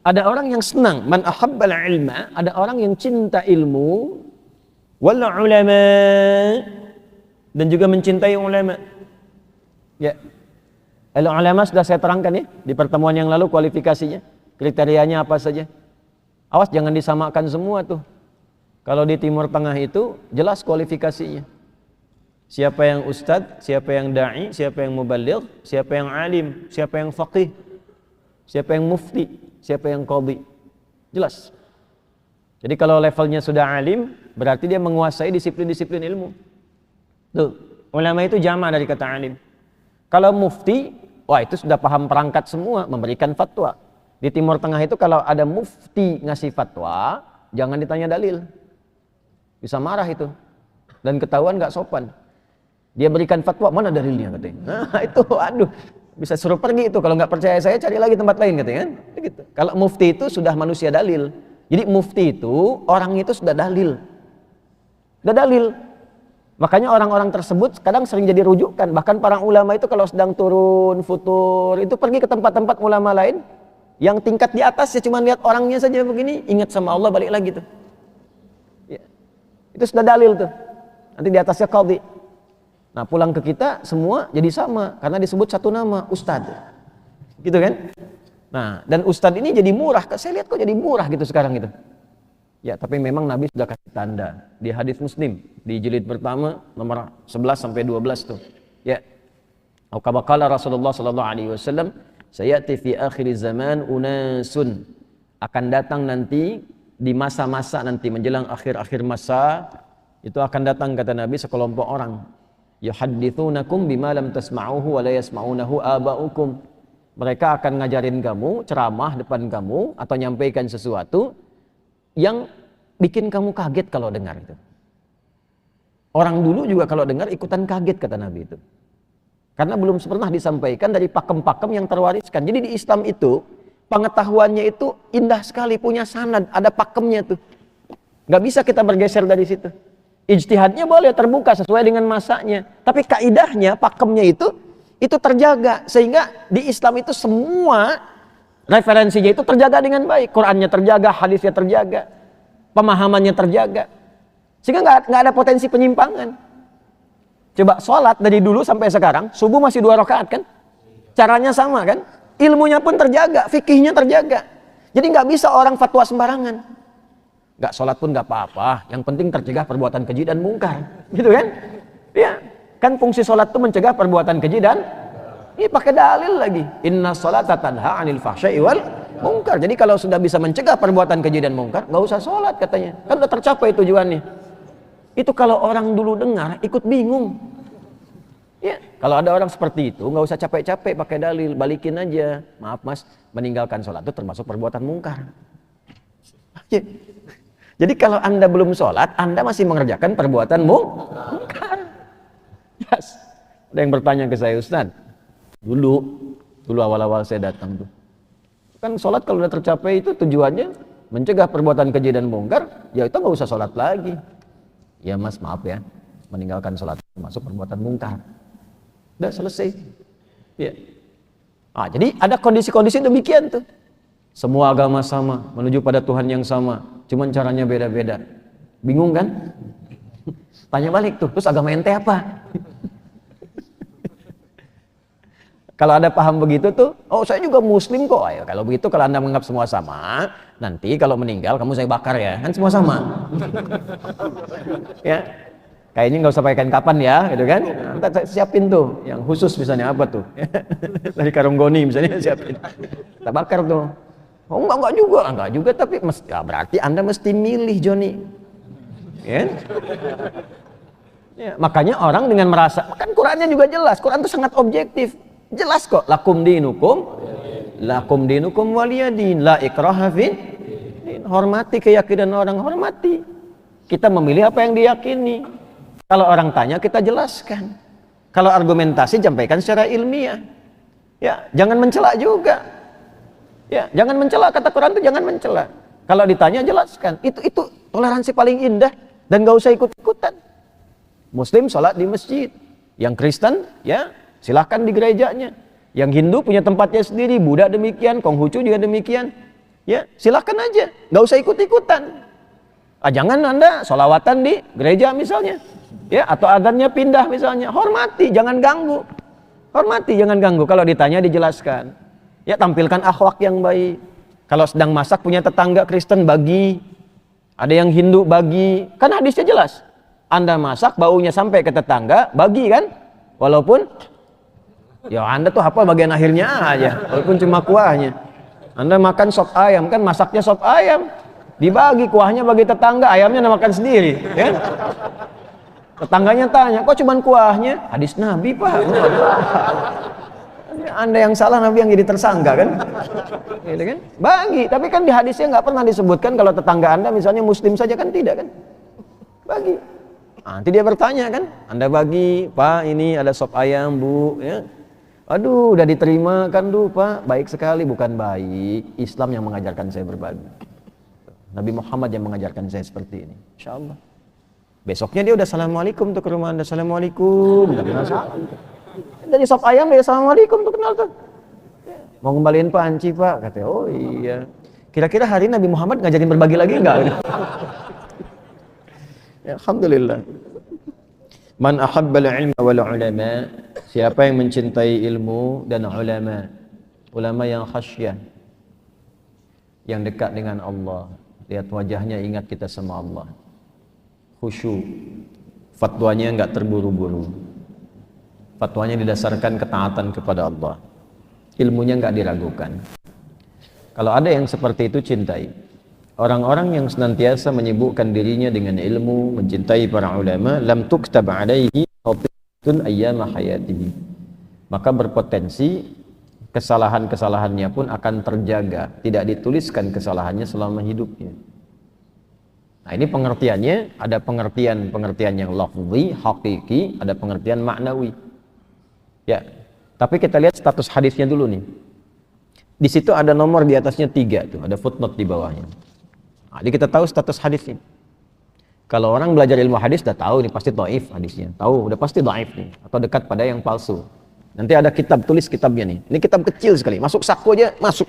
Ada orang yang senang, man ahabbal ilma, ada orang yang cinta ilmu, wal ulama, dan juga mencintai ulama. Ya. Al ulama sudah saya terangkan ya di pertemuan yang lalu kualifikasinya, kriterianya apa saja. Awas jangan disamakan semua tuh. Kalau di Timur Tengah itu jelas kualifikasinya. Siapa yang ustadz, siapa yang da'i, siapa yang mubaligh, siapa yang alim, siapa yang faqih, siapa yang mufti, siapa yang qadhi. Jelas. Jadi kalau levelnya sudah alim, berarti dia menguasai disiplin-disiplin ilmu. Tuh, ulama itu jama' dari kata alim. Kalau mufti, wah itu sudah paham perangkat semua, memberikan fatwa. Di Timur Tengah itu kalau ada mufti ngasih fatwa, jangan ditanya dalil. Bisa marah itu. Dan ketahuan gak sopan. Dia berikan fatwa, mana dalilnya katanya. Nah itu, aduh, bisa suruh pergi itu. Kalau nggak percaya saya, cari lagi tempat lain katanya kan. Gitu. Kalau mufti itu sudah manusia dalil. Jadi mufti itu, orang itu sudah dalil. Sudah dalil. Makanya orang-orang tersebut kadang sering jadi rujukan. Bahkan para ulama itu kalau sedang turun, futur, itu pergi ke tempat-tempat ulama lain. Yang tingkat di atas ya cuma lihat orangnya saja begini, ingat sama Allah, balik lagi tuh. Ya. Itu sudah dalil tuh. Nanti di atasnya qadhi. Nah pulang ke kita semua jadi sama karena disebut satu nama, ustadz, gitu kan? Nah dan ustadz ini jadi murah, saya lihat kok jadi murah gitu sekarang gitu. Ya tapi memang Nabi sudah kasih tanda di hadis Muslim di jilid pertama nomor 11 sampai 12 tuh. Ya. Kama qala Rasulullah sallallahu alaihi wasallam, sayati fi akhir zaman unasun, akan datang nanti di masa-masa nanti menjelang akhir-akhir masa itu akan datang kata Nabi sekelompok orang. Yuhaddithunakum bima lam tasma'uhu wa la yasma'unahu aba'ukum. Mereka akan ngajarin kamu, ceramah depan kamu atau nyampaikan sesuatu yang bikin kamu kaget kalau dengar itu. Orang dulu juga kalau dengar ikutan kaget kata Nabi itu. Karena belum pernah disampaikan dari pakem-pakem yang terwariskan. Jadi di Islam itu pengetahuannya itu indah sekali, punya sanad, ada pakemnya tuh. Gak bisa kita bergeser dari situ. Ijtihadnya boleh terbuka sesuai dengan masanya, tapi kaidahnya, pakemnya itu terjaga sehingga di Islam itu semua referensinya itu terjaga dengan baik. Qurannya terjaga, hadisnya terjaga, pemahamannya terjaga, sehingga nggak ada potensi penyimpangan. Coba sholat dari dulu sampai sekarang, subuh masih 2 rakaat kan? Caranya sama kan? Ilmunya pun terjaga, fikihnya terjaga. Jadi nggak bisa orang fatwa sembarangan. Gak sholat pun gak apa-apa, yang penting tercegah perbuatan keji dan mungkar, gitu kan? Ya, kan fungsi sholat itu mencegah perbuatan keji dan ini pakai dalil lagi. Inna sholata tanha 'anil fahsya'i wal munkar. Jadi kalau sudah bisa mencegah perbuatan keji dan mungkar, gak usah sholat katanya. Kan udah tercapai tujuannya. Itu kalau orang dulu dengar ikut bingung. Ya, kalau ada orang seperti itu gak usah capek-capek pakai dalil, balikin aja. Maaf mas, meninggalkan sholat itu termasuk perbuatan mungkar. Ya. Jadi kalau Anda belum sholat, Anda masih mengerjakan perbuatan mungkar. Yes. Ada yang bertanya ke saya, Ustaz, dulu awal-awal saya datang tuh, kan sholat kalau udah tercapai itu tujuannya mencegah perbuatan keji dan mungkar, ya itu nggak usah sholat lagi. Ya mas, maaf ya, meninggalkan sholat termasuk perbuatan mungkar. Udah selesai. Ya. Ah, jadi ada kondisi-kondisi demikian tuh. Semua agama sama, menuju pada Tuhan yang sama, cuman caranya beda-beda. Bingung kan? Tanya balik tuh, terus agama ente apa? Kalau ada paham begitu tuh, oh saya juga muslim kok. Ayo, kalau begitu, kalau Anda menganggap semua sama, nanti kalau meninggal kamu saya bakar ya, kan semua sama. Ya, kayaknya nggak usah pakai kain kapan ya, gitu kan? Nanti siapin tuh, yang khusus misalnya apa tuh? Dari karung goni misalnya siapin. Kita bakar tuh. Oh enggak juga, tapi ya berarti Anda mesti milih Joni. Ya? Ya, makanya orang dengan merasa, kan Qurannya juga jelas, Quran itu sangat objektif. Jelas kok, lakum dinukum waliyadin, la ikraha fin. Hormati keyakinan orang, hormati. Kita memilih apa yang diyakini. Kalau orang tanya, kita jelaskan. Kalau argumentasi, sampaikan secara ilmiah. Ya, jangan mencela juga. Ya, jangan mencela, kata Quran itu jangan mencela. Kalau ditanya jelaskan. Itu toleransi paling indah dan gak usah ikut-ikutan. Muslim sholat di masjid, yang Kristen ya silahkan di gerejanya, Yang Hindu punya tempatnya sendiri, Buddha demikian, Konghucu juga demikian. Ya, silakan aja, nggak usah ikut-ikutan. Jangan Anda sholawatan di gereja misalnya, ya, atau adzannya pindah misalnya. Hormati, jangan ganggu. Hormati, jangan ganggu. Kalau ditanya dijelaskan. Ya, tampilkan akhlak yang baik. Kalau sedang masak punya tetangga Kristen bagi, ada yang Hindu bagi. Kan hadisnya jelas. Anda masak baunya sampai ke tetangga, bagi kan? Walaupun ya Anda tuh apa bagian akhirnya aja, walaupun cuma kuahnya. Anda makan sop ayam, kan masaknya sop ayam, dibagi kuahnya bagi tetangga, ayamnya Anda makan sendiri, ya. Tetangganya tanya, kok cuma kuahnya? Hadis Nabi, Pak. Anda yang salah, Nabi yang jadi tersangka kan? Gitu kan? Bagi, tapi kan di hadisnya nggak pernah disebutkan kalau tetangga Anda misalnya Muslim saja, kan tidak kan? Bagi. Nanti dia bertanya kan, Anda bagi, Pak ini ada sop ayam Bu, ya. Aduh, udah diterima kan Du, Pak, baik sekali. Bukan baik, Islam yang mengajarkan saya berbagi. Nabi Muhammad yang mengajarkan saya seperti ini, insya Allah. Besoknya dia udah assalamualaikum tuh ke rumah Anda, assalamualaikum, nggak kenal salam. Dari sop ayam dia assalamualaikum tuh kenal tuh. Mau ngembaliin panci Pak, katanya. Oh iya. Kira-kira hari Nabi Muhammad ngajarin berbagi lagi enggak? Ya, alhamdulillah. Man ahabbal ilma wal ulama, siapa yang mencintai ilmu dan ulama, ulama yang khasyah, yang dekat dengan Allah, lihat wajahnya ingat kita sama Allah, khusyuk, fatwanya enggak terburu-buru, fatwanya didasarkan ketaatan kepada Allah, ilmunya enggak diragukan. Kalau ada yang seperti itu, cintai. Orang-orang yang senantiasa menyibukkan dirinya dengan ilmu, mencintai para ulama, lam tuktab alaihi khati'atun ayyama hayatihi. Maka berpotensi kesalahan-kesalahannya pun akan terjaga, tidak dituliskan kesalahannya selama hidupnya. Nah, ini pengertiannya, ada pengertian yang lafzi, hakiki, ada pengertian maknawi. Ya, tapi kita lihat status hadisnya dulu nih. Di situ ada nomor di atasnya 3 tuh, ada footnote di bawahnya. Jadi kita tahu status hadisnya. Kalau orang belajar ilmu hadis udah tahu nih pasti dhaif hadisnya, tahu udah pasti dhaif nih, atau dekat pada yang palsu. Nanti ada kitab, tulis kitabnya nih. Ini kitab kecil sekali, masuk saku aja masuk,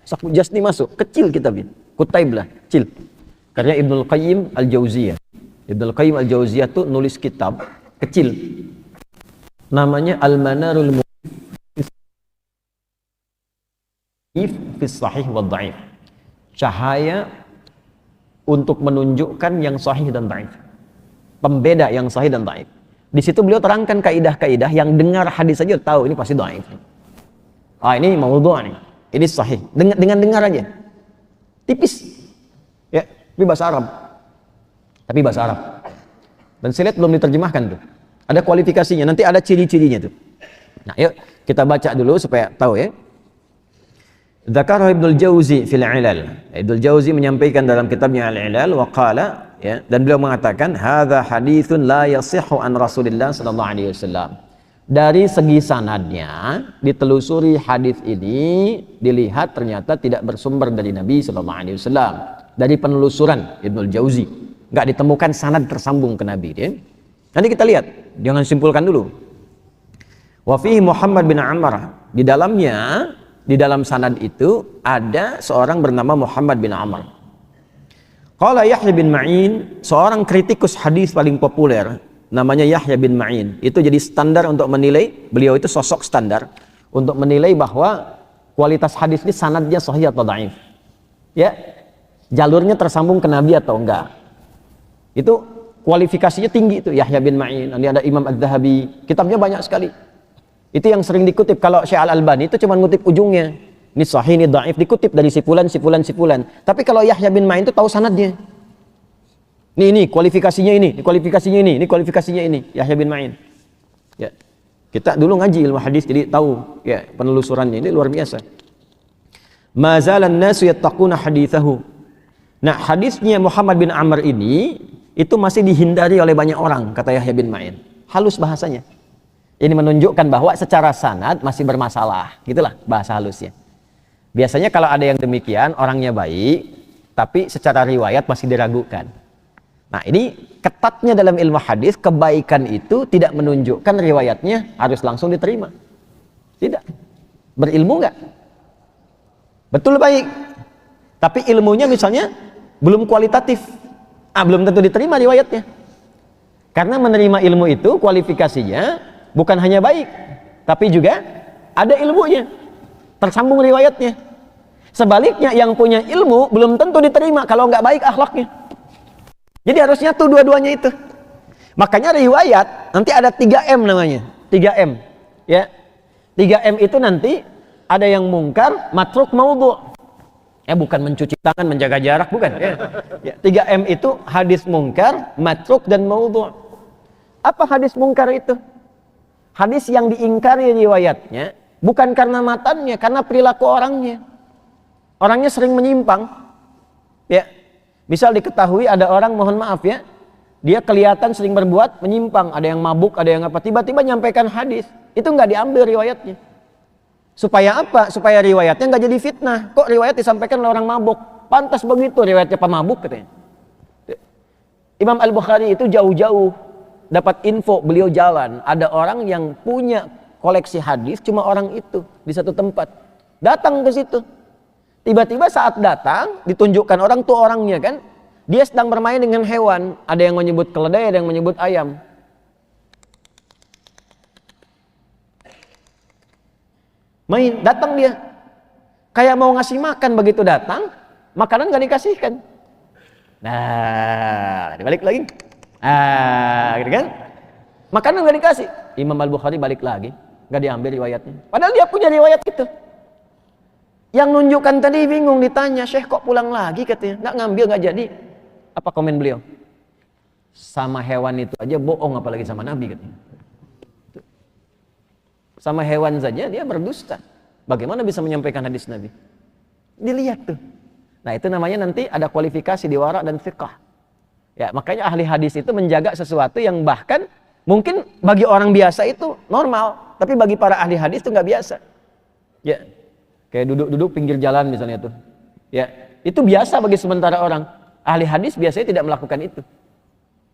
saku jasni masuk, kecil kitabnya, kutaib lah, kecil. Karena Ibnul Qayyim Al-Jauziyah, Ibnul Qayyim Al-Jauziyah tuh nulis kitab kecil, namanya Al-Manarul Munif fi Sahih wa Dhaif. Cahaya untuk menunjukkan yang sahih dan dhaif, pembeda yang sahih dan dhaif. Di situ beliau terangkan kaidah-kaidah yang dengar hadis saja tahu ini pasti dhaif. Ini maudhu' nih, ini sahih. Dengan dengar aja, tipis, ya, tapi bahasa Arab. Dan saya lihat belum diterjemahkan tuh. Ada kualifikasinya, nanti ada ciri-cirinya tuh. Nah, yuk kita baca dulu supaya tahu ya. Dzakara Ibnul Jauzi fil Ilal. Ibnul Jauzi menyampaikan dalam kitabnya Al-Ilal wa qala, ya, dan beliau mengatakan hadza haditsun la yasihhu an Rasulillah sallallahu alaihi wasallam. Dari segi sanadnya ditelusuri hadis ini, dilihat ternyata tidak bersumber dari Nabi sallallahu alaihi wasallam. Dari penelusuran Ibnul Jauzi enggak ditemukan sanad tersambung ke Nabi, ya. Nanti kita lihat, jangan simpulkan dulu. Wa fihi Muhammad bin Amr, di dalam sanad itu ada seorang bernama Muhammad bin Amr. Qala Yahya bin Ma'in, seorang kritikus hadis paling populer, namanya Yahya bin Ma'in. Itu jadi standar untuk menilai, beliau itu sosok standar untuk menilai bahwa kualitas hadis ini sanadnya sahih atau dhaif. Ya, jalurnya tersambung ke Nabi atau enggak. Itu kualifikasinya tinggi itu Yahya bin Ma'in. Nanti ada Imam Az-Zahabi, kitabnya banyak sekali. Itu yang sering dikutip. Kalau Syekh Al-Albani itu cuma ngutip ujungnya. Ini sahih, ini dhaif, dikutip dari sifulan. Tapi kalau Yahya bin Ma'in itu tahu sanadnya. Ini kualifikasinya ini kualifikasinya ini. Yahya bin Ma'in. Ya. Kita dulu ngaji ilmu hadis jadi tahu ya penelusurannya ini luar biasa. Ma zalan nasu yattaquna hadithahu. Nah, hadisnya Muhammad bin Amr ini itu masih dihindari oleh banyak orang, kata Yahya bin Ma'in. Halus bahasanya. Ini menunjukkan bahwa secara sanad masih bermasalah, gitulah bahasa halusnya. Biasanya kalau ada yang demikian, orangnya baik, tapi secara riwayat masih diragukan. Nah, ini ketatnya dalam ilmu hadis, kebaikan itu tidak menunjukkan riwayatnya harus langsung diterima. Tidak. Berilmu nggak? Betul baik. Tapi ilmunya misalnya belum kualitatif. Belum tentu diterima riwayatnya. Karena menerima ilmu itu kualifikasinya bukan hanya baik, tapi juga ada ilmunya. Tersambung riwayatnya. Sebaliknya yang punya ilmu belum tentu diterima kalau nggak baik akhlaknya. Jadi harusnya tuh dua-duanya itu. Makanya riwayat nanti ada 3M namanya. 3M. Ya. 3M itu nanti ada yang mungkar, matruk, maudhu'. Bukan mencuci tangan, menjaga jarak, bukan. 3M itu hadis mungkar, matruk, dan maudhu'. Apa hadis mungkar itu? Hadis yang diingkari riwayatnya bukan karena matannya, karena perilaku orangnya. Orangnya sering menyimpang. Ya. Misal diketahui ada orang, mohon maaf ya, dia kelihatan sering berbuat menyimpang, ada yang mabuk, ada yang apa, tiba-tiba nyampaikan hadis, itu nggak diambil riwayatnya. Supaya apa? Supaya riwayatnya nggak jadi fitnah. Kok riwayat disampaikan oleh orang mabuk? Pantas begitu riwayatnya pemabuk katanya. Imam Al-Bukhari itu jauh-jauh dapat info, beliau jalan. Ada orang yang punya koleksi hadis, cuma orang itu di satu tempat. Datang ke situ. Tiba-tiba saat datang, ditunjukkan orang tuh orangnya kan. Dia sedang bermain dengan hewan. Ada yang menyebut keledai, ada yang menyebut ayam. Main, datang dia. Kayak mau ngasih makan, begitu datang, makanan gak dikasihkan. Nah, dibalik lagi. Gitu kan? Makanan gak dikasih. Imam Al-Bukhari balik lagi, gak diambil riwayatnya. Padahal dia punya riwayat itu. Yang nunjukkan tadi bingung, ditanya, Syekh kok pulang lagi katanya. Gak ngambil, gak jadi. Apa komen beliau? Sama hewan itu aja bohong, apalagi sama Nabi katanya. Sama hewan saja dia berdusta. Bagaimana bisa menyampaikan hadis Nabi? Dilihat tuh. Nah itu namanya nanti ada kualifikasi di wara' dan fiqh. Ya makanya ahli hadis itu menjaga sesuatu yang bahkan mungkin bagi orang biasa itu normal, tapi bagi para ahli hadis itu nggak biasa. Ya kayak duduk-duduk pinggir jalan misalnya tuh. Ya itu biasa bagi sementara orang. Ahli hadis biasanya tidak melakukan itu.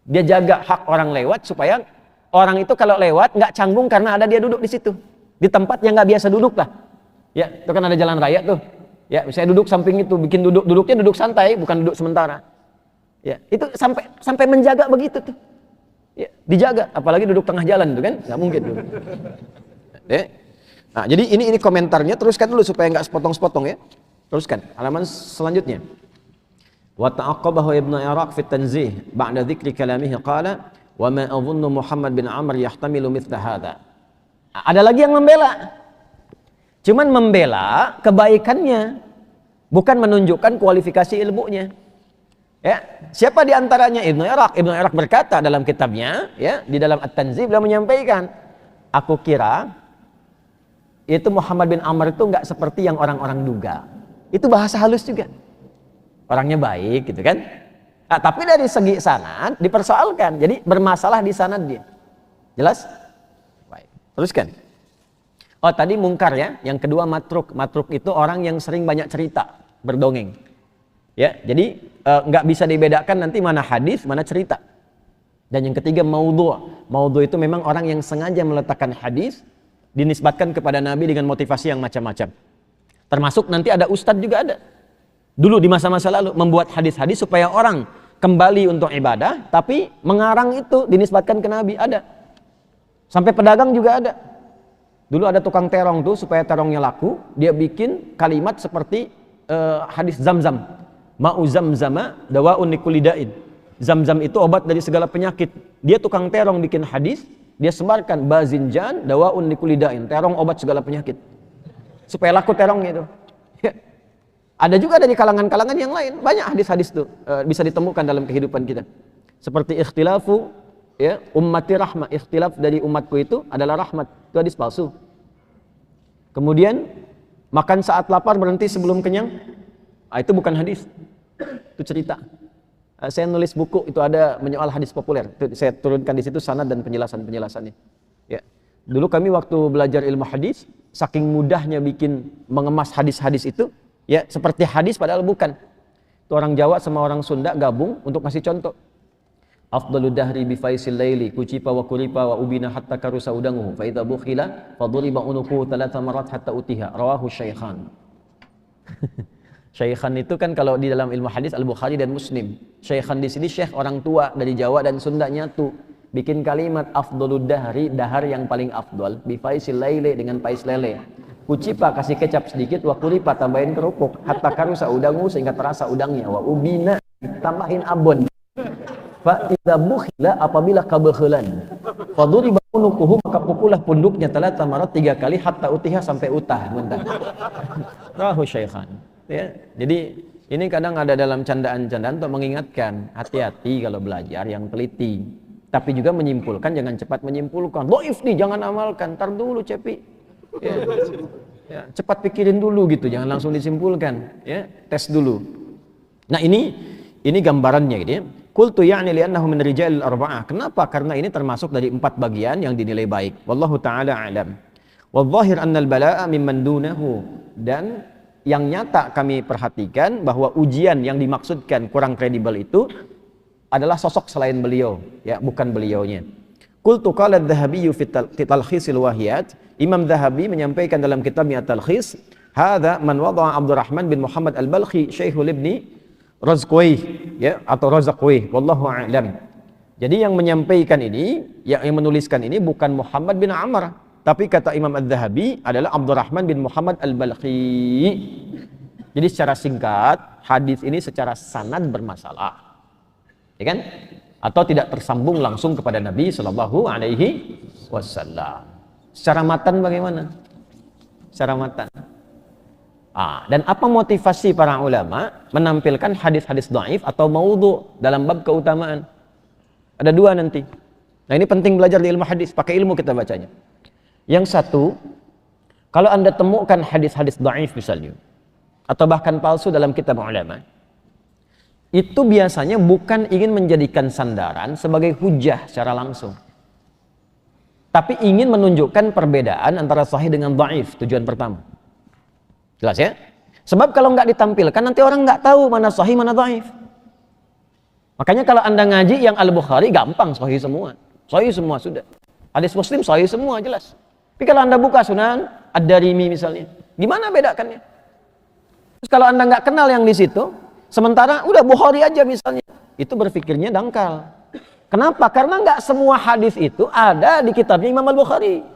Dia jaga hak orang lewat supaya orang itu kalau lewat nggak canggung karena ada dia duduk di situ, di tempat yang nggak biasa duduk lah. Ya, itu kan ada jalan raya tuh. Ya, saya duduk samping itu, bikin duduknya duduk santai, bukan duduk sementara. Ya, itu sampai menjaga begitu tuh. Ya, dijaga, apalagi duduk tengah jalan tuh kan, nggak mungkin tuh. Nah, jadi ini komentarnya, teruskan dulu supaya nggak sepotong-sepotong ya. Teruskan, halaman selanjutnya. Wa ta'aqqabahu Ibnu Iraq fi tanzih ba'da dzikri kalamihi qala wa ma adhunnu Muhammad bin Amr yahtamilu mithla hadha. Ada lagi yang membela. Cuman membela kebaikannya, bukan menunjukkan kualifikasi ilmunya. Ya, siapa di antaranya? Ibnu Iraq. Ibnu Iraq berkata dalam kitabnya, ya, di dalam At-Tanzih beliau menyampaikan, aku kira itu Muhammad bin Amr itu enggak seperti yang orang-orang duga. Itu bahasa halus juga. Orangnya baik gitu kan? Nah, tapi dari segi sanad dipersoalkan. Jadi bermasalah di sanad dia. Jelas? Baik. Teruskan. Oh, tadi mungkar ya. Yang kedua matruk. Matruk itu orang yang sering banyak cerita, berdongeng. Ya, jadi nggak bisa dibedakan nanti mana hadis, mana cerita. Dan yang ketiga maudhu'. Maudhu' itu memang orang yang sengaja meletakkan hadis dinisbatkan kepada Nabi dengan motivasi yang macam-macam. Termasuk nanti ada ustadz juga ada. Dulu di masa-masa lalu membuat hadis-hadis supaya orang kembali untuk ibadah, tapi mengarang itu dinisbatkan ke Nabi, ada. Sampai pedagang juga ada. Dulu ada tukang terong tuh, supaya terongnya laku, dia bikin kalimat seperti hadis Zamzam. Ma'u zamzama dawa'un likullidain. Zamzam itu obat dari segala penyakit. Dia tukang terong bikin hadis, dia sebarkan bazinjan dawa'un likullidain. Terong obat segala penyakit. Supaya laku terongnya itu. Ada juga dari kalangan-kalangan yang lain, banyak hadis-hadis itu bisa ditemukan dalam kehidupan kita. Seperti ikhtilafu ya, ummati rahmah, ikhtilaf dari umatku itu adalah rahmat. Itu hadis palsu. Kemudian makan saat lapar berhenti sebelum kenyang. Itu bukan hadis. Itu cerita. Saya nulis buku itu ada menyoal hadis populer. Itu saya turunkan di situ sanad dan penjelasan-penjelasannya. Ya. Dulu kami waktu belajar ilmu hadis, saking mudahnya bikin mengemas hadis-hadis itu, ya seperti hadis padahal bukan. Itu orang Jawa sama orang Sunda gabung untuk kasih contoh. Afdalu dahri bi faisil laili kucipa wa kuripa wa ubina hatta karusa udanguhu fa idza bukhila fa duriba unuquhu thalatha marat hatta utiha rawahu syaikhan. Syaikhan itu kan kalau di dalam ilmu hadis Al-Bukhari dan Muslim. Syaikhan di sini syekh orang tua dari Jawa dan Sunda nyatu. Bikin kalimat afdalu dahri, dahar yang paling afdal bi faisil laili dengan pais lele. Kucipa kasih kecap sedikit wa kuripa tambahin kerupuk hatta karusa udanguhu sehingga terasa udangnya wa ubina tambahin abon. Fa idza bukhila apabila kebekhilan faduriba unuquhu maka pukullah punduknya thalatha marat 3 kali hatta utiha sampai utah muntah. Rahu syaikhan. Ya, jadi ini kadang ada dalam candaan-candaan untuk mengingatkan hati-hati kalau belajar yang teliti, tapi juga menyimpulkan jangan cepat menyimpulkan. Dhaif nih jangan amalkan, tar dulu cepi. Ya. Ya, cepat pikirin dulu gitu, jangan langsung disimpulkan. Ya, tes dulu. Nah ini gambarannya gitu ya. Qultu ya'ni li'annahu min rijalil arba'ah. Kenapa? Karena ini termasuk dari 4 bagian yang dinilai baik. Wallahu ta'ala a'lam. Wadh-dhahir anna al-bala'a mimman dunahu. Dan yang nyata kami perhatikan bahwa ujian yang dimaksudkan kurang kredibel itu adalah sosok selain beliau, ya, bukan beliaunya. Qultu qala adz-Dzahabi fi Talkhisil Wahiyat. Imam Dzahabi menyampaikan dalam kitabnya Talkhis, hadza man wada'a Abdurrahman bin Muhammad Al-Balkhi Syekhul Ibni Razqwi, ya, atau Razqwi, wallahu a'lam. Jadi yang menyampaikan ini, yang menuliskan ini bukan Muhammad bin Amr, tapi kata Imam Adz-Dzahabi adalah Abdurrahman bin Muhammad Al-Balkhi. Jadi secara singkat, hadis ini secara sanad bermasalah, ya kan? Atau tidak tersambung langsung kepada Nabi Shallallahu Alaihi Wasallam. Secara matan bagaimana? Secara matan. Dan apa motivasi para ulama menampilkan hadis-hadis dhaif atau maudhu dalam bab keutamaan? Ada 2 nanti. Nah ini penting belajar di ilmu hadis, pakai ilmu kita bacanya. Yang satu, kalau Anda temukan hadis-hadis dhaif misalnya, atau bahkan palsu dalam kitab ulama, itu biasanya bukan ingin menjadikan sandaran sebagai hujah secara langsung, tapi ingin menunjukkan perbedaan antara sahih dengan dhaif, tujuan pertama. Jelas ya? Sebab kalau nggak ditampilkan nanti orang nggak tahu mana sahih mana dhaif. Makanya kalau Anda ngaji yang Al-Bukhari gampang, sahih semua. Sahih semua sudah. Hadis Muslim sahih semua jelas. Tapi kalau Anda buka Sunan Ad-Darimi misalnya, gimana bedakannya? Terus kalau Anda nggak kenal yang di situ, sementara udah Bukhari aja misalnya, itu berpikirnya dangkal. Kenapa? Karena nggak semua hadis itu ada di kitabnya Imam Al-Bukhari.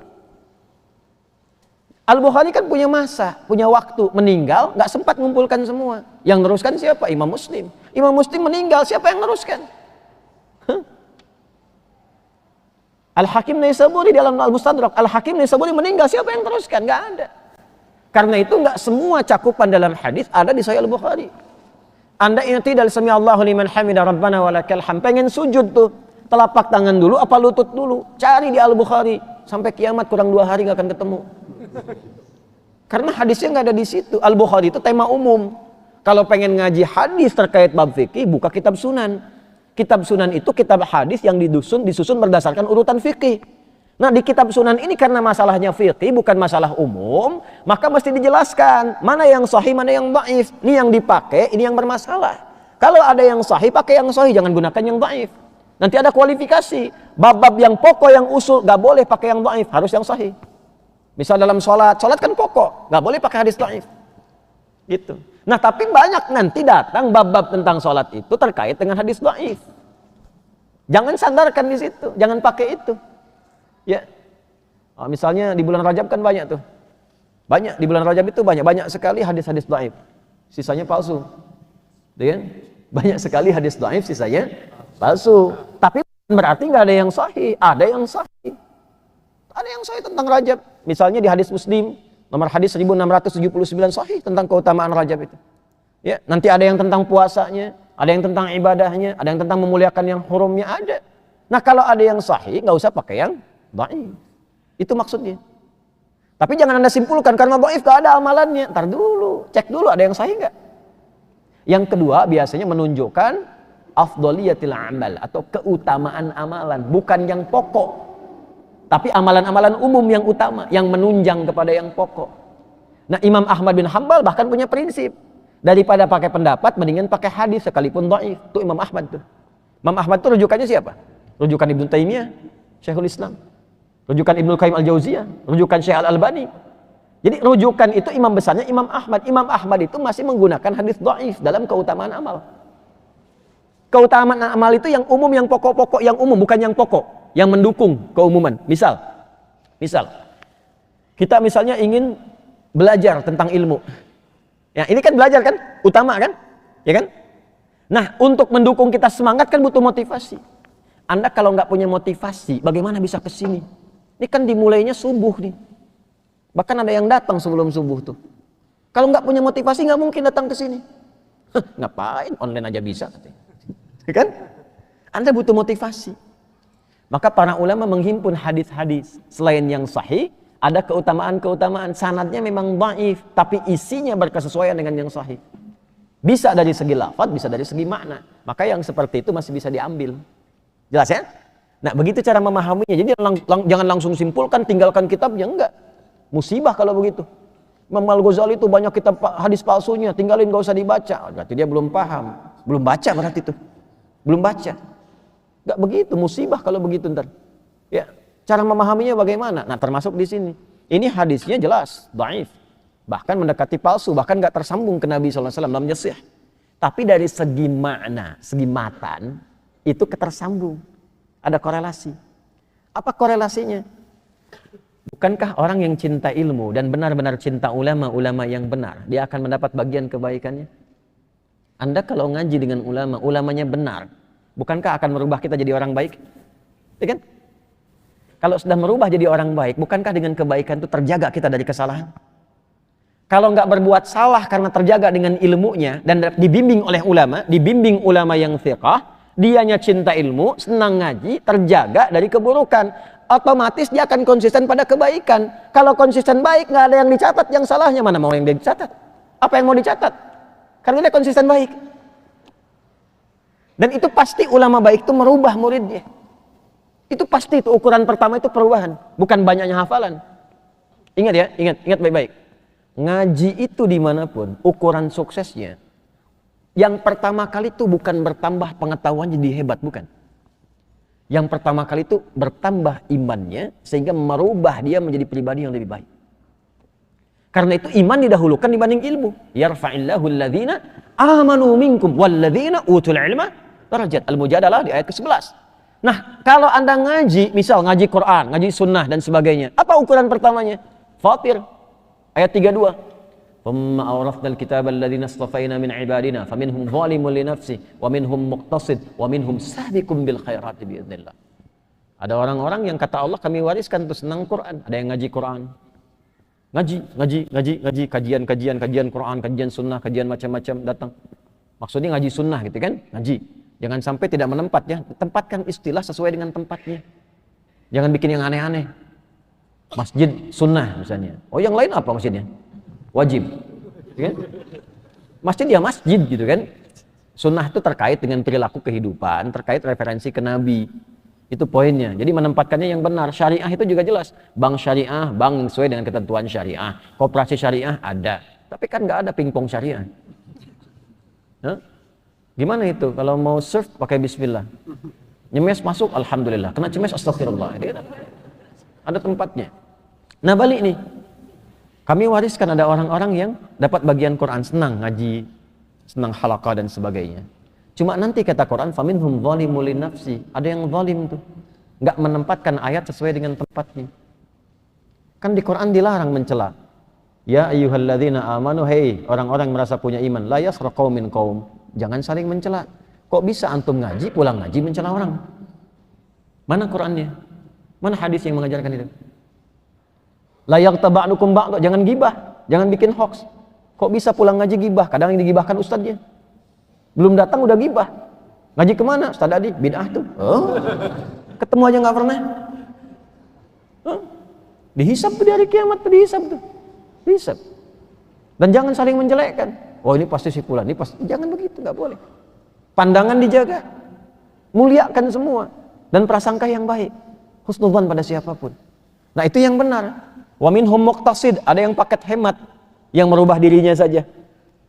Al-Bukhari kan punya masa, punya waktu, meninggal, nggak sempat mengumpulkan semua. Yang neruskan siapa? Imam Muslim. Imam Muslim meninggal, siapa yang neruskan? Al-Hakim Naisaburi dalam Al-Mustadrak, Al-Hakim Naisaburi meninggal, siapa yang teruskan? Nggak ada. Karena itu nggak semua cakupan dalam hadis ada di Sahih Al-Bukhari. Anda i'tidal sami Allahu liman hamida rabbana walakal hamd, pengen sujud tuh, telapak tangan dulu apa lutut dulu? Cari di Al-Bukhari, sampai kiamat kurang 2 hari nggak akan ketemu. Karena hadisnya nggak ada di situ. Al-Bukhari itu tema umum. Kalau pengen ngaji hadis terkait bab fikih, buka kitab Sunan. Kitab Sunan itu kitab hadis yang disusun berdasarkan urutan fikih. Nah di kitab Sunan ini karena masalahnya fikih bukan masalah umum, maka mesti dijelaskan mana yang sahih, mana yang dhaif. Ini yang dipakai, ini yang bermasalah. Kalau ada yang sahih, pakai yang sahih, jangan gunakan yang dhaif. Nanti ada kualifikasi. Bab-bab yang pokok, yang usul, gak boleh pakai yang dhaif, harus yang sahih. Misal dalam sholat kan pokok, gak boleh pakai hadis dhaif. Gitu. Nah tapi banyak nanti datang bab-bab tentang sholat itu terkait dengan hadis dhaif. Jangan sandarkan di situ, jangan pakai itu. Ya, misalnya di bulan Rajab kan banyak tuh, banyak di bulan Rajab itu banyak sekali hadis-hadis dhaif, sisanya palsu, kan? Banyak sekali hadis dhaif, sisanya palsu. Tapi berarti nggak ada yang sahih, ada yang sahih, ada yang sahih tentang Rajab. Misalnya di hadis Muslim nomor hadis 1679 sahih tentang keutamaan Rajab itu. Ya, nanti ada yang tentang puasanya, ada yang tentang ibadahnya, ada yang tentang memuliakan yang hurumnya ada. Nah kalau ada yang sahih, nggak usah pakai yang dhaif. Itu maksudnya. Tapi jangan Anda simpulkan karena dhaif gak ada amalannya. Ntar dulu, cek dulu ada yang sahih nggak. Yang kedua biasanya menunjukkan afdhaliyatil amal atau keutamaan amalan, bukan yang pokok. Tapi amalan-amalan umum yang utama, yang menunjang kepada yang pokok. Nah Imam Ahmad bin Hanbal bahkan punya prinsip, daripada pakai pendapat, mendingan pakai hadis sekalipun dhaif. Itu Imam Ahmad tuh. Imam Ahmad itu rujukannya siapa? Rujukan Ibnu Taimiyah, Syekhul Islam. Rujukan Ibnu Qayyim Al-Jauziyah, rujukan Syekh Al-Albani. Jadi rujukan itu imam besarnya Imam Ahmad. Imam Ahmad itu masih menggunakan hadis dhaif dalam keutamaan amal. Keutamaan amal itu yang umum, yang pokok-pokok, yang umum, bukan yang pokok, yang mendukung keumuman. Misal, kita misalnya ingin belajar tentang ilmu. Ya, ini kan belajar kan, utama kan? Ya kan? Nah, untuk mendukung kita semangat kan butuh motivasi. Anda kalau nggak punya motivasi, bagaimana bisa ke sini? Ini kan dimulainya subuh nih. Bahkan ada yang datang sebelum subuh tuh. Kalau nggak punya motivasi nggak mungkin datang ke sini. Ngapain? Online aja bisa. Kan? Anda butuh motivasi. Maka para ulama menghimpun hadis-hadis selain yang sahih, ada keutamaan-keutamaan. Sanadnya memang dhaif, tapi isinya berkesesuaian dengan yang sahih. Bisa dari segi lafaz, bisa dari segi makna. Maka yang seperti itu masih bisa diambil. Jelas ya? Nah, begitu cara memahaminya. Jadi jangan langsung simpulkan, tinggalkan kitabnya, enggak. Musibah kalau begitu. Imam Al-Ghazali itu banyak kitab hadis palsunya, tinggalin, gak usah dibaca. Berarti dia belum paham, belum baca berarti itu. Belum baca. Enggak begitu, musibah kalau begitu ntar. Ya, cara memahaminya bagaimana? Nah, termasuk di sini. Ini hadisnya jelas dhaif. Bahkan mendekati palsu, bahkan enggak tersambung ke Nabi sallallahu alaihi wasallam dalam sahih. Tapi dari segi makna, segi matan itu ketersambung. Ada korelasi. Apa korelasinya? Bukankah orang yang cinta ilmu dan benar-benar cinta ulama-ulama yang benar, dia akan mendapat bagian kebaikannya? Anda kalau ngaji dengan ulama, ulamanya benar, bukankah akan merubah kita jadi orang baik? Ya kan? Kalau sudah merubah jadi orang baik, bukankah dengan kebaikan itu terjaga kita dari kesalahan? Kalau nggak berbuat salah karena terjaga dengan ilmunya dan dibimbing oleh ulama, dibimbing ulama yang thiqah, dianya cinta ilmu, senang ngaji, terjaga dari keburukan. Otomatis dia akan konsisten pada kebaikan. Kalau konsisten baik, nggak ada yang dicatat, yang salahnya mana mau yang dicatat? Apa yang mau dicatat? Karena dia konsisten baik. Dan itu pasti ulama baik itu merubah muridnya. Itu pasti, itu ukuran pertama itu perubahan, bukan banyaknya hafalan. Ingat ya, ingat baik-baik. Ngaji itu dimanapun, ukuran suksesnya, yang pertama kali itu bukan bertambah pengetahuan jadi hebat, bukan. Yang pertama kali itu bertambah imannya sehingga merubah dia menjadi pribadi yang lebih baik. Karena itu iman didahulukan dibanding ilmu. Yarfa'illahu alladhina amanu minkum walladhina utul ilma darajat. Al-Mujadalah di ayat ke-11. Nah, kalau Anda ngaji, misal ngaji Quran, ngaji sunnah dan sebagainya, apa ukuran pertamanya? Fatir ayat 32. ثم أورثنا الكتاب الذين اصطفينا من عبادنا فمنهم ظالم لنفسه ومنهم مقتصد ومنهم سابق بالخيرات بإذن الله. Ada orang-orang yang kata Allah kami wariskan untuk senang Quran. Ada yang ngaji Quran, ngaji, kajian Quran, kajian sunnah, kajian macam-macam datang. Maksudnya ngaji sunnah gitu kan? Ngaji. Jangan sampai tidak menempat ya. Tempatkan istilah sesuai dengan tempatnya. Jangan bikin yang aneh-aneh. Masjid sunnah misalnya. Oh, yang lain apa maksudnya? Wajib, kan? Masjid ya masjid gitu kan. Sunnah itu terkait dengan perilaku kehidupan, terkait referensi ke Nabi. Itu poinnya. Jadi menempatkannya yang benar. Syariah itu juga jelas. Bank syariah, bank sesuai dengan ketentuan syariah. Koperasi syariah ada. Tapi kan nggak ada pingpong syariah. Hah? Gimana itu? Kalau mau surf pakai bismillah. Nyemes masuk, alhamdulillah. Kena cemes, astagfirullah. Ada tempatnya. Nah, balik nih. Kami wariskan ada orang-orang yang dapat bagian Quran, senang ngaji, senang halaqah dan sebagainya. Cuma nanti kata Quran, faminhum zalimun linafsi, ada yang zalim tuh, nggak menempatkan ayat sesuai dengan tempatnya. Kan di Quran dilarang mencela. Ya ayyuhalladzina amanu, hei orang-orang merasa punya iman, la yasra qaumin qaum, jangan saling mencela. Kok bisa antum ngaji, pulang ngaji mencela orang? Mana Qurannya? Mana hadis yang mengajarkan itu? La yaghtaba'dukum ba'd, jangan gibah, jangan bikin hoax. Kok bisa pulang ngaji gibah? Kadang yang digibahkan ustadznya. Belum datang udah gibah. Ngaji kemana? Ustadz Adi, bid'ah tuh. Oh. Ketemu aja nggak pernah. Oh. Dihisab tuh di hari kiamat tuh, dihisab tuh. Dihisab. Dan jangan saling menjelekkan. Oh, ini pasti si fulan, ini pasti. Jangan begitu, nggak boleh. Pandangan dijaga. Muliakan semua dan prasangka yang baik. Husnudzan pada siapapun. Nah, itu yang benar. Wa minhum muqtasid, ada yang paket hemat, yang merubah dirinya saja.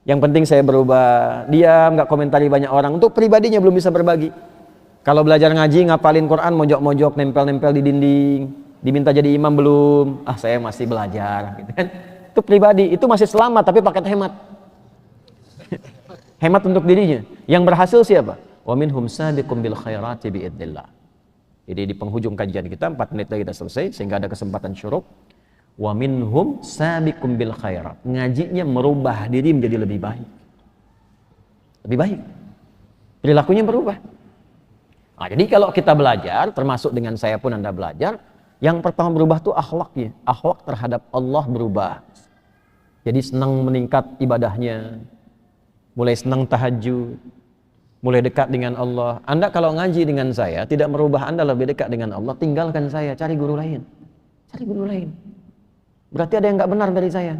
Yang penting saya berubah, diam, nggak komentari banyak orang. Untuk pribadinya belum bisa berbagi. Kalau belajar ngaji, ngapalin Quran, mojok-mojok, nempel-nempel di dinding, diminta jadi imam belum? Ah, saya masih belajar, gitu kan? Itu pribadi, itu masih selamat tapi paket hemat. Hemat untuk dirinya. Yang berhasil siapa? Wa minhum sabiqum bil khairati biidznillah. Jadi di penghujung kajian kita 4 menit lagi kita selesai sehingga ada kesempatan syuruk. Wa minhum sabiqum bil khairat. Ngajinya merubah diri menjadi lebih baik. Lebih baik. Perilakunya berubah. Nah, jadi kalau kita belajar, termasuk dengan saya pun Anda belajar, yang pertama berubah itu akhlaknya. Akhlak terhadap Allah berubah. Jadi senang meningkat ibadahnya, mulai senang tahajud, mulai dekat dengan Allah. Anda kalau ngaji dengan saya, tidak merubah Anda lebih dekat dengan Allah, tinggalkan saya, cari guru lain. Cari guru lain. Berarti ada yang nggak benar dari saya.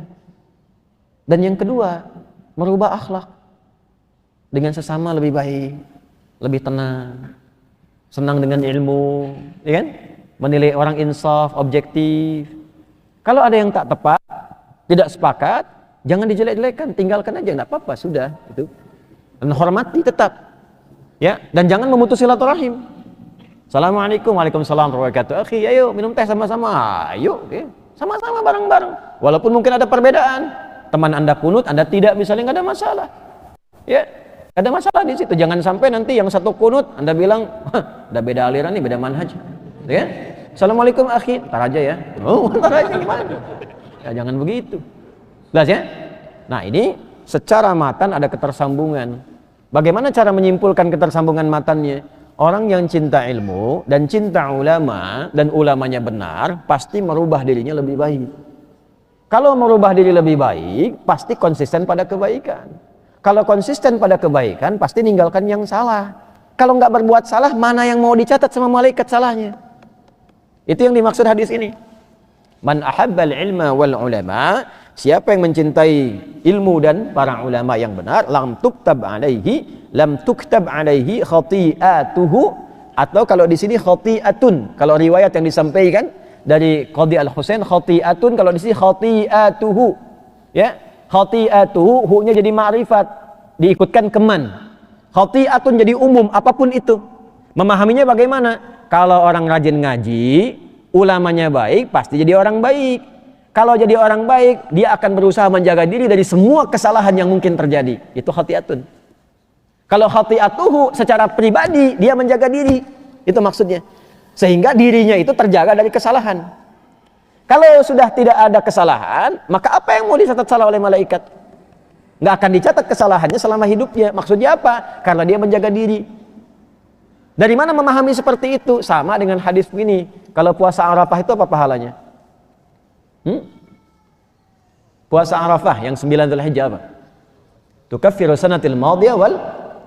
Dan yang kedua, merubah akhlak. Dengan sesama lebih baik, lebih tenang, senang dengan ilmu, ya kan? Menilai orang insaf, objektif. Kalau ada yang tak tepat, tidak sepakat, jangan dijelek-jelekan, tinggalkan aja, enggak apa-apa, sudah itu. Dan hormati tetap. Ya, dan jangan memutus silaturahim. Assalamualaikum, waalaikumsalam warahmatullahi wabarakatuh. Akhi, ayo minum teh sama-sama. Ayo, okay. Sama-sama bareng-bareng. Walaupun mungkin ada perbedaan. Teman Anda kunut, Anda tidak, misalnya nggak ada masalah. Ya, ada masalah di situ. Jangan sampai nanti yang satu kunut, Anda bilang, udah beda aliran nih, beda manhaj. Ya? Assalamualaikum akhi, ntar aja ya. Oh, ntar aja gimana? Ya, jangan begitu. Jelas ya? Nah, ini secara matan ada ketersambungan. Bagaimana cara menyimpulkan ketersambungan matannya? Orang yang cinta ilmu dan cinta ulama dan ulamanya benar, pasti merubah dirinya lebih baik. Kalau merubah diri lebih baik, pasti konsisten pada kebaikan. Kalau konsisten pada kebaikan, pasti ninggalkan yang salah. Kalau nggak berbuat salah, mana yang mau dicatat sama malaikat salahnya? Itu yang dimaksud hadis ini. Man ahabbal ilma wal ulama, siapa yang mencintai ilmu dan para ulama yang benar, lam tuktab alaihi khati'atuhu, atau kalau di sini khati'atun. Kalau riwayat yang disampaikan dari Qadhi Al-Husain khati'atun, kalau di sini khati'atuhu. Ya, khati'atuhu, hu-nya jadi ma'rifat, diikutkan keman. Khati'atun jadi umum, apapun itu. Memahaminya bagaimana? Kalau orang rajin ngaji, ulamanya baik, pasti jadi orang baik. Kalau jadi orang baik, dia akan berusaha menjaga diri dari semua kesalahan yang mungkin terjadi. Itu khati'atun. Kalau khati'atuhu, secara pribadi, dia menjaga diri. Itu maksudnya. Sehingga dirinya itu terjaga dari kesalahan. Kalau sudah tidak ada kesalahan, maka apa yang mau dicatat salah oleh malaikat? Nggak akan dicatat kesalahannya selama hidupnya. Maksudnya apa? Karena dia menjaga diri. Dari mana memahami seperti itu? Sama dengan hadis ini. Kalau puasa Arafah itu apa pahalanya? Puasa Arafah yang 9 Dzulhijjah apa? Tukaffiru sanatil madiyah wal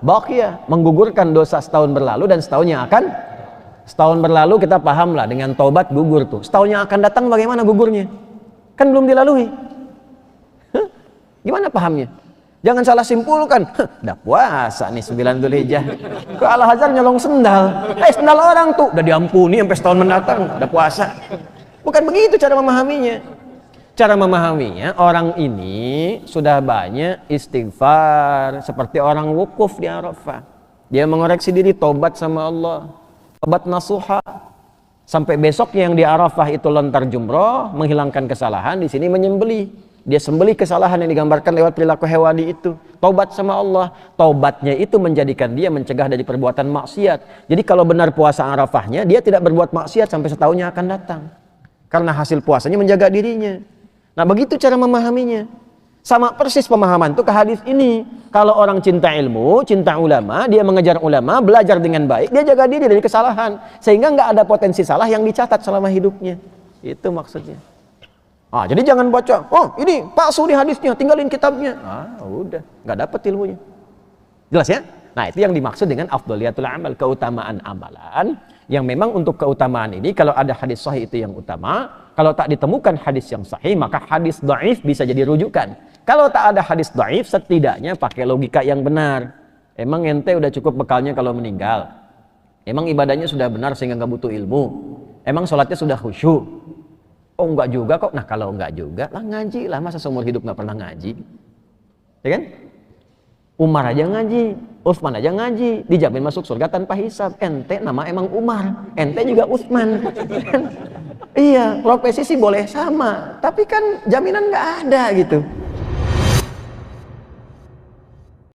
baqiyah, menggugurkan dosa setahun berlalu dan setahun yang akan. Setahun berlalu kita pahamlah dengan taubat gugur tuh. Setahun yang akan datang bagaimana gugurnya? Kan belum dilalui. Gimana pahamnya? Jangan salah simpulkan, udah puasa nih 9 Dzulhijjah. Ke Al-Azhar nyolong sendal. Sendal orang tuh udah diampuni sampai setahun mendatang, udah puasa. Bukan begitu cara memahaminya. Cara memahaminya, orang ini sudah banyak istighfar seperti orang wukuf di Arafah. Dia mengoreksi diri, tobat sama Allah, tobat nasuha. Sampai besoknya yang di Arafah itu lontar jumroh, menghilangkan kesalahan, di sini menyembelih. Dia sembelih kesalahan yang digambarkan lewat perilaku hewani itu. Taubat sama Allah. Taubatnya itu menjadikan dia mencegah dari perbuatan maksiat. Jadi kalau benar puasa Arafahnya, dia tidak berbuat maksiat sampai setahunnya akan datang. Karena hasil puasanya menjaga dirinya. Nah, begitu cara memahaminya. Sama persis pemahaman itu ke hadis ini. Kalau orang cinta ilmu, cinta ulama, dia mengejar ulama, belajar dengan baik, dia jaga diri dari kesalahan. Sehingga nggak ada potensi salah yang dicatat selama hidupnya. Itu maksudnya. Jadi jangan baca, oh ini palsu di hadisnya, tinggalin kitabnya. Udah, nggak dapat ilmunya. Jelas ya? Nah, itu yang dimaksud dengan afdhaliyatul amal, keutamaan amalan. Yang memang untuk keutamaan ini, kalau ada hadis sahih itu yang utama. Kalau tak ditemukan hadis yang sahih, maka hadis dhaif bisa jadi rujukan. Kalau tak ada hadis dhaif, setidaknya pakai logika yang benar. Emang ente udah cukup bekalnya kalau meninggal? Emang ibadahnya sudah benar sehingga nggak butuh ilmu? Emang sholatnya sudah khusyuk? Oh enggak juga kok. Nah kalau enggak juga lah ngaji lah, masa seumur hidup nggak pernah ngaji, ya kan? Umar aja ngaji, Utsman aja ngaji, dijamin masuk surga tanpa hisab. Ente nama emang Umar, ente juga Utsman. Iya, profesi sih boleh sama, tapi kan jaminan nggak ada gitu.